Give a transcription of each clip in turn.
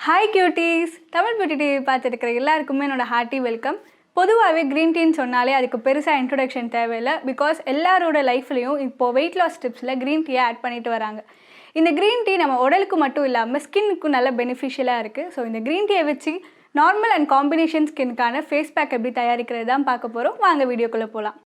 Hi cuties, Tamil beauty TV பார்த்துருக்கிற எல்லாருக்குமே என்னோட ஹார்ட்டி வெல்கம். பொதுவாகவே க்ரீன் டீன்னு சொன்னாலே அதுக்கு பெருசாக இன்ட்ரொடக்ஷன் தேவையில்லை. பிகாஸ் எல்லாரோட லைஃப்லையும் இப்போது வெயிட் லாஸ் டிப்ஸில் க்ரீன் டீயை ஆட் பண்ணிட்டு வராங்க. இந்த க்ரீன் டீ நம்ம உடலுக்கு மட்டும் இல்லாமல் ஸ்கின்னுக்கும் நல்ல பெனிஃபிஷியலாக இருக்குது. ஸோ இந்த க்ரீன் டீயை வச்சு நார்மல் அண்ட் காம்பினேஷன் ஸ்கின்னுக்கான ஃபேஸ் பேக் எப்படி தயாரிக்கிறது தான் பார்க்க போகிறோம். வாங்க வீடியோக்குள்ளே போகலாம்.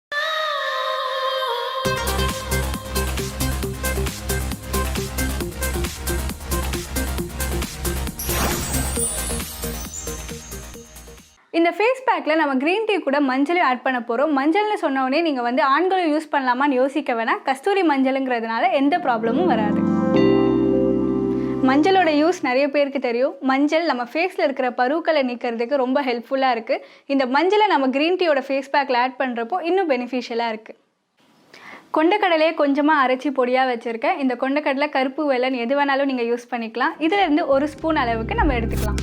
இந்த ஃபேஸ் பேக்கில் நம்ம க்ரீன் டீ கூட மஞ்சளையும் ஆட் பண்ண போகிறோம். மஞ்சள்னு சொன்னோடனே நீங்கள் ஆண்களும் யூஸ் பண்ணலாமான்னு யோசிக்க வேணாம். கஸ்தூரி மஞ்சளுங்கிறதுனால எந்த ப்ராப்ளமும் வராது. மஞ்சளோட யூஸ் நிறைய பேருக்கு தெரியும். மஞ்சள் நம்ம ஃபேஸில் இருக்கிற பருக்களை நீக்கிறதுக்கு ரொம்ப ஹெல்ப்ஃபுல்லாக இருக்குது. இந்த மஞ்சளை நம்ம க்ரீன் டீயோட ஃபேஸ் பேக்கில் ஆட் பண்ணுறப்போ இன்னும் பெனிஃபிஷியலாக இருக்குது. கொண்டக்கடலையே கொஞ்சமாக அரைச்சி பொடியாக வச்சுருக்கேன். இந்த கொண்டக்கடலை, கருப்பு வெல்லம் எது வேணாலும் நீங்கள் யூஸ் பண்ணிக்கலாம். இதிலேருந்து 1 ஸ்பூன் அளவுக்கு நம்ம எடுத்துக்கலாம்.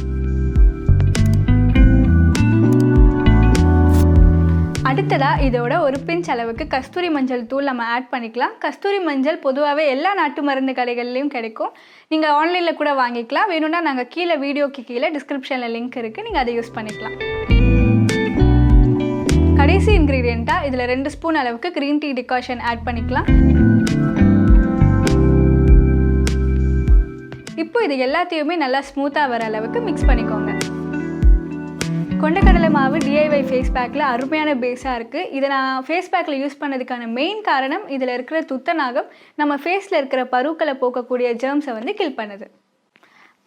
அடுத்ததாக இதோட ஒரு பிஞ்ச் அளவுக்கு கஸ்தூரி மஞ்சள் தூள் நம்ம ஆட் பண்ணிக்கலாம். கஸ்தூரி மஞ்சள் பொதுவாகவே எல்லா நாட்டு மருந்து கடைகள்லையும் கிடைக்கும். நீங்கள் ஆன்லைனில் கூட வாங்கிக்கலாம். வேணும்னா நாங்கள் கீழே வீடியோக்கு கீழே டிஸ்கிரிப்ஷனில் லிங்க் இருக்குது, நீங்கள் அதை யூஸ் பண்ணிக்கலாம். கடைசி இன்க்ரீடியண்ட்டாக இதில் 2 ஸ்பூன் அளவுக்கு க்ரீன் டீ டிகாஷன் ஆட் பண்ணிக்கலாம். இப்போ இது எல்லாத்தையுமே நல்லா ஸ்மூத்தாக வர அளவுக்கு மிக்ஸ் பண்ணிக்கோங்க. கொண்டக்கடலை மாவு DIY ஃபேஸ் பேக்கில் அருமையான பேஸாக இருக்குது. இதை நான் ஃபேஸ் பேக்கில் யூஸ் பண்ணதுக்கான மெயின் காரணம் இதில் இருக்கிற துத்தநாகம் நம்ம ஃபேஸில் இருக்கிற பருக்களை போக்கக்கூடிய ஜெர்ம்ஸை கில் பண்ணுது.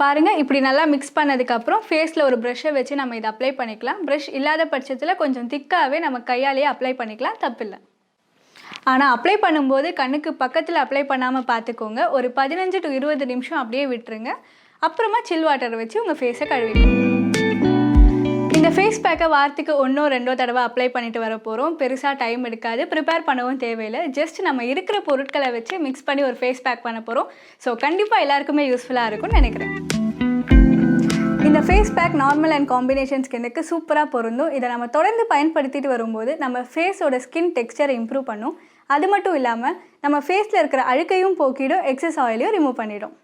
பாருங்கள், இப்படி நல்லா மிக்ஸ் பண்ணதுக்கப்புறம் ஃபேஸில் ஒரு ப்ரஷ்ஷை வச்சு நம்ம இதை அப்ளை பண்ணிக்கலாம். ப்ரஷ் இல்லாத பட்சத்தில் கொஞ்சம் திக்காகவே நம்ம கையாலேயே அப்ளை பண்ணிக்கலாம், தப்பில்லை. ஆனால் அப்ளை பண்ணும்போது கண்ணுக்கு பக்கத்தில் அப்ளை பண்ணாமல் பார்த்துக்கோங்க. ஒரு 15 to 20 நிமிஷம் அப்படியே விட்டுருங்க. அப்புறமா சில் வாட்டரை வச்சு உங்கள் ஃபேஸை கழுவிக்கோங்க. இந்த ஃபேஸ் பேக்கை வாரத்துக்கு 1-2 தடவை அப்ளை பண்ணிட்டு வர போகிறோம். பெருசாக டைம் எடுக்காது, ப்ரிப்பேர் பண்ணவும் தேவையில்லை. ஜஸ்ட் நம்ம இருக்கிற பொருட்களை வச்சு மிக்ஸ் பண்ணி ஒரு ஃபேஸ் பேக் பண்ண போகிறோம். ஸோ கண்டிப்பாக எல்லாருக்குமே யூஸ்ஃபுல்லாக இருக்கும்னு நினைக்கிறேன். இந்த face pack normal and combination ஸ்கின்னுக்கு சூப்பராக பொருந்தும். இதை நம்ம தொடர்ந்து பயன்படுத்திட்டு வரும்போது நம்ம ஃபேஸோட ஸ்கின் டெக்ஸ்சரை இம்ப்ரூவ் பண்ணும். அது மட்டும் இல்லாமல் நம்ம ஃபேஸில் இருக்கிற அழுக்கையும் போக்கிடும், எக்ஸஸ் ஆயிலையும் ரிமூவ் பண்ணிடும்.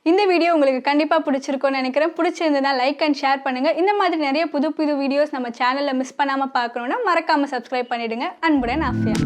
இந்த வீடியோ உங்களுக்கு கண்டிப்பாக பிடிச்சிருக்கும்னு நினைக்கிறேன். பிடிச்சிருந்ததுன்னா லைக் அண்ட் ஷேர் பண்ணுங்கள். இந்த மாதிரி நிறைய புது வீடியோஸ் நம்ம சேனலில் மிஸ் பண்ணாமல் பார்க்கணுன்னா மறக்காமல் சப்ஸ்கிரைப் பண்ணிவிடுங்க. அன்புடன் ஆஃபியா.